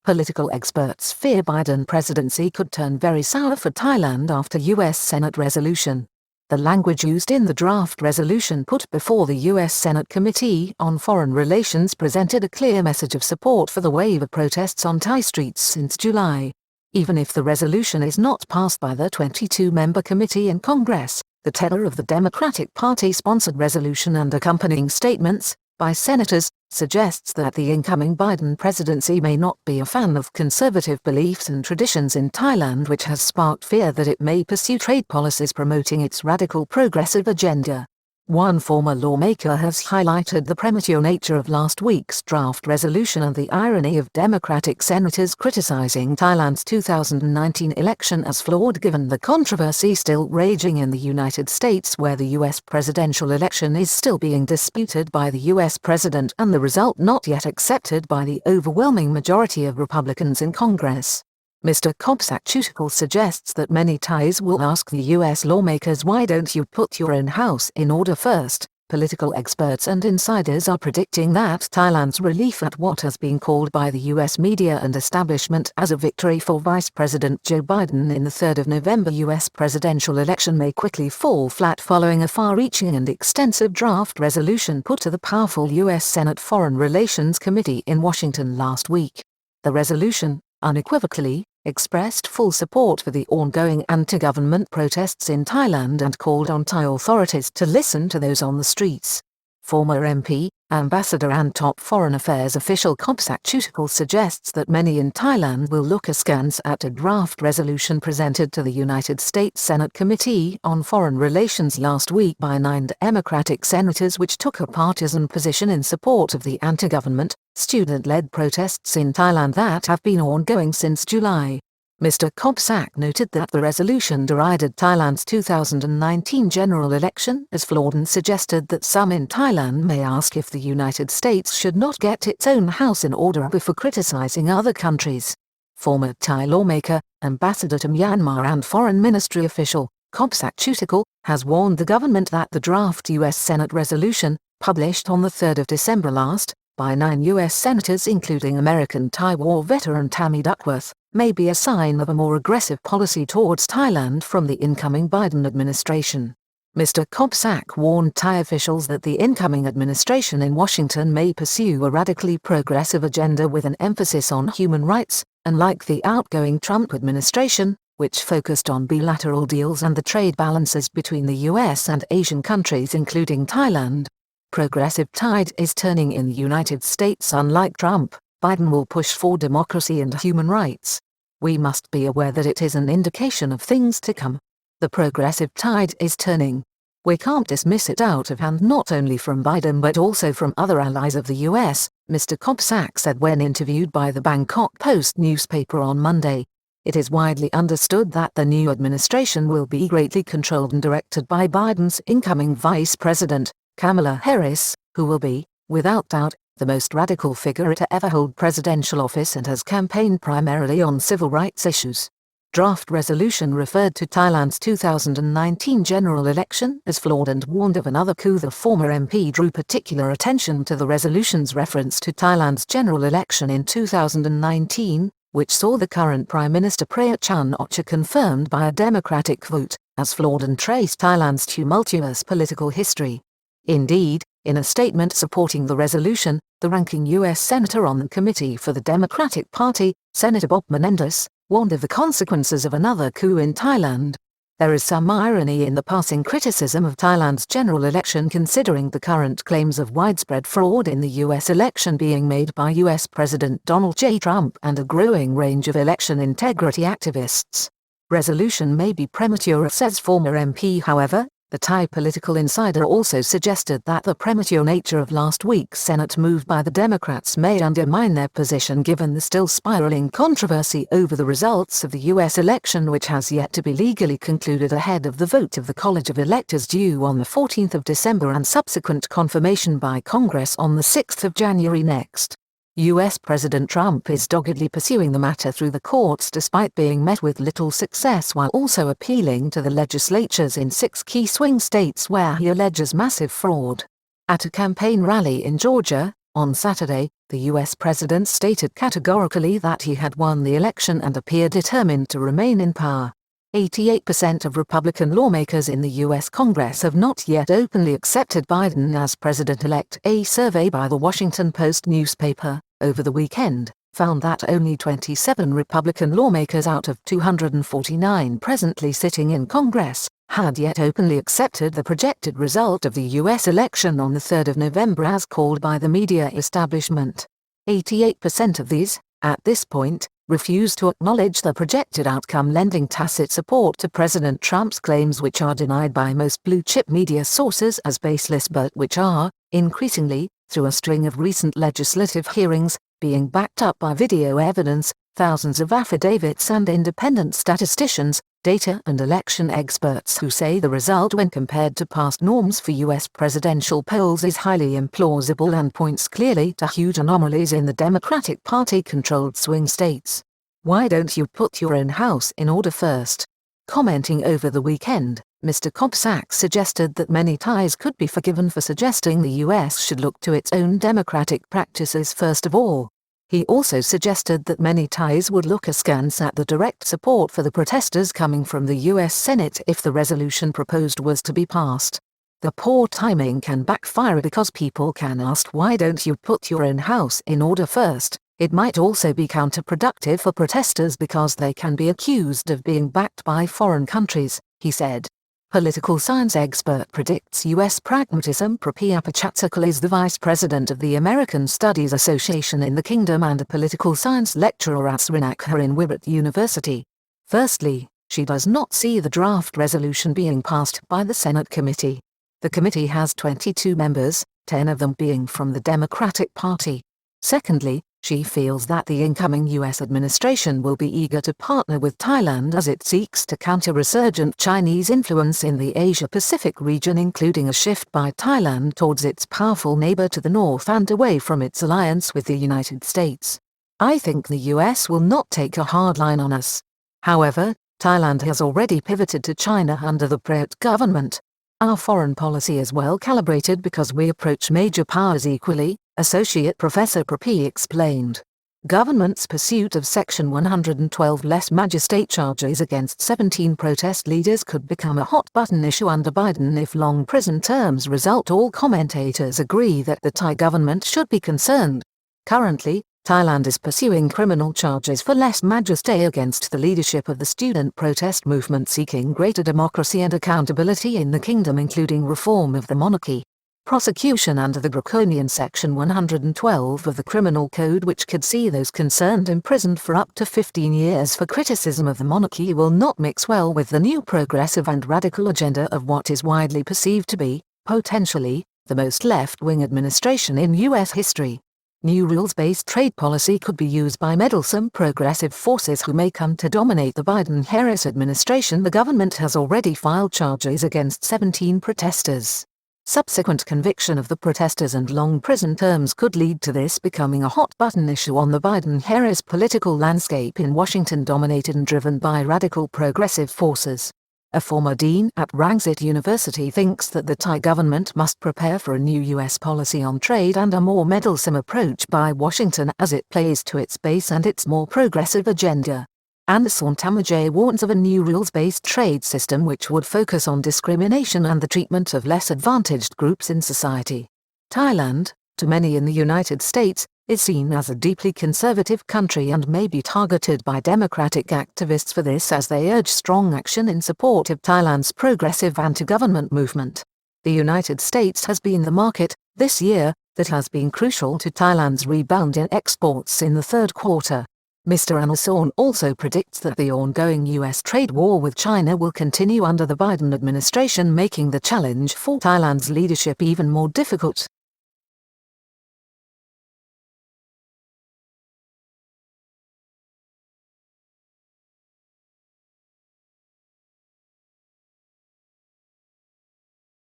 Political experts fear Biden presidency could turn very sour for Thailand after U.S. Senate resolution. The language used in the draft resolution put before the U.S. Senate Committee on Foreign Relations presented a clear message of support for the wave of protests on Thai streets since July. Even if the resolution is not passed by the 22-member committee in Congress, the tenor of the Democratic Party-sponsored resolution and accompanying statements by senators suggests that the incoming Biden presidency may not be a fan of conservative beliefs and traditions in Thailand, which has sparked fear that it may pursue trade policies promoting its radical progressive agenda. One former lawmaker has highlighted the premature nature of last week's draft resolution and the irony of Democratic senators criticizing Thailand's 2019 election as flawed given the controversy still raging in the United States, where the U.S. presidential election is still being disputed by the U.S. president and the result not yet accepted by the overwhelming majority of Republicans in Congress. Mr. Kopsakchutikul suggests that many Thais will ask the U.S. lawmakers, why don't you put your own house in order first? Political experts and insiders are predicting that Thailand's relief at what has been called by the U.S. media and establishment as a victory for Vice President Joe Biden in the 3rd of November U.S. presidential election may quickly fall flat following a far-reaching and extensive draft resolution put to the powerful U.S. Senate Foreign Relations Committee in Washington last week. The resolution, unequivocally, expressed full support for the ongoing anti-government protests in Thailand and called on Thai authorities to listen to those on the streets. Former MP, ambassador and top foreign affairs official Kopsakchutikul suggests that many in Thailand will look askance at a draft resolution presented to the United States Senate Committee on Foreign Relations last week by 9 Democratic senators, which took a partisan position in support of the anti-government, student-led protests in Thailand that have been ongoing since July. Mr. Kopsak noted that the resolution derided Thailand's 2019 general election as flawed and suggested that some in Thailand may ask if the United States should not get its own house in order before criticizing other countries. Former Thai lawmaker, ambassador to Myanmar and foreign ministry official, Kopsakchutikul, has warned the government that the draft U.S. Senate resolution, published on the 3rd of December last, by 9 U.S. senators including American Thai war veteran Tammy Duckworth, may be a sign of a more aggressive policy towards Thailand from the incoming Biden administration. Mr. Kopsak warned Thai officials that the incoming administration in Washington may pursue a radically progressive agenda with an emphasis on human rights, unlike the outgoing Trump administration, which focused on bilateral deals and the trade balances between the U.S. and Asian countries including Thailand. Progressive tide is turning in the United States. Unlike Trump, Biden will push for democracy and human rights. We must be aware that it is an indication of things to come. The progressive tide is turning. We can't dismiss it out of hand, not only from Biden but also from other allies of the U.S., Mr. Kopsak said when interviewed by the Bangkok Post newspaper on Monday. It is widely understood that the new administration will be greatly controlled and directed by Biden's incoming Vice President, Kamala Harris, who will be, without doubt, the most radical figure to ever hold presidential office and has campaigned primarily on civil rights issues. Draft resolution referred to Thailand's 2019 general election as flawed and warned of another coup. The former MP drew particular attention to the resolution's reference to Thailand's general election in 2019, which saw the current Prime Minister Prayut Chan-o-cha confirmed by a democratic vote, as flawed and traced Thailand's tumultuous political history. Indeed, in a statement supporting the resolution, the ranking U.S. Senator on the Committee for the Democratic Party, Senator Bob Menendez, warned of the consequences of another coup in Thailand. There is some irony in the passing criticism of Thailand's general election considering the current claims of widespread fraud in the U.S. election being made by U.S. President Donald J. Trump and a growing range of election integrity activists. Resolution may be premature, says former MP. However, the Thai political insider also suggested that the premature nature of last week's Senate move by the Democrats may undermine their position given the still spiraling controversy over the results of the U.S. election, which has yet to be legally concluded ahead of the vote of the College of Electors due on the 14th of December and subsequent confirmation by Congress on the 6th of January next. U.S. President Trump is doggedly pursuing the matter through the courts despite being met with little success, while also appealing to the legislatures in 6 key swing states where he alleges massive fraud. At a campaign rally in Georgia, On Saturday, the U.S. president stated categorically that he had won the election and appeared determined to remain in power. 88% of Republican lawmakers in the U.S. Congress have not yet openly accepted Biden as president-elect. A survey by the Washington Post newspaper, over the weekend, found that only 27 Republican lawmakers out of 249 presently sitting in Congress had yet openly accepted the projected result of the U.S. election on the 3rd of November as called by the media establishment. 88% of these, at this point, refuse to acknowledge the projected outcome, lending tacit support to President Trump's claims, which are denied by most blue-chip media sources as baseless but which are, increasingly, through a string of recent legislative hearings, being backed up by video evidence, thousands of affidavits and independent statisticians, data and election experts who say the result when compared to past norms for U.S. presidential polls is highly implausible and points clearly to huge anomalies in the Democratic Party-controlled swing states. Why don't you put your own house in order first? Commenting over the weekend, Mr. Kopsak suggested that many Thais could be forgiven for suggesting the U.S. should look to its own democratic practices first of all. He also suggested that many Thais would look askance at the direct support for the protesters coming from the U.S. Senate if the resolution proposed was to be passed. The poor timing can backfire because people can ask, why don't you put your own house in order first? It might also be counterproductive for protesters because they can be accused of being backed by foreign countries, he said. Political science expert predicts U.S. pragmatism. Prapiya Pachatkal is the vice president of the American Studies Association in the Kingdom and a political science lecturer at Srinagar in Wirat University. Firstly, she does not see the draft resolution being passed by the Senate committee. The committee has 22 members, 10 of them being from the Democratic Party. Secondly, she feels that the incoming U.S. administration will be eager to partner with Thailand as it seeks to counter resurgent Chinese influence in the Asia-Pacific region, including a shift by Thailand towards its powerful neighbor to the north and away from its alliance with the United States. I think the U.S. will not take a hard line on us. However, Thailand has already pivoted to China under the Prayut government. Our foreign policy is well calibrated because we approach major powers equally, Associate Professor Prapi explained. Government's pursuit of Section 112 lese majeste charges against 17 protest leaders could become a hot-button issue under Biden if long prison terms result. All commentators agree that the Thai government should be concerned. Currently, Thailand is pursuing criminal charges for lese majeste against the leadership of the student protest movement seeking greater democracy and accountability in the kingdom, including reform of the monarchy. Prosecution under the draconian Section 112 of the Criminal Code, which could see those concerned imprisoned for up to 15 years for criticism of the monarchy, will not mix well with the new progressive and radical agenda of what is widely perceived to be, potentially, the most left-wing administration in U.S. history. New rules-based trade policy could be used by meddlesome progressive forces who may come to dominate the Biden-Harris administration. The government has already filed charges against 17 protesters. Subsequent conviction of the protesters and long prison terms could lead to this becoming a hot-button issue on the Biden-Harris political landscape in Washington, dominated and driven by radical progressive forces. A former dean at Rangsit University thinks that the Thai government must prepare for a new U.S. policy on trade and a more meddlesome approach by Washington as it plays to its base and its more progressive agenda. Anderson Tamajay warns of a new rules-based trade system which would focus on discrimination and the treatment of less advantaged groups in society. Thailand, to many in the United States, is seen as a deeply conservative country and may be targeted by democratic activists for this as they urge strong action in support of Thailand's progressive anti-government movement. The United States has been the market, this year, that has been crucial to Thailand's rebound in exports in the third quarter. Mr. Anderson also predicts that the ongoing U.S. trade war with China will continue under the Biden administration, making the challenge for Thailand's leadership even more difficult.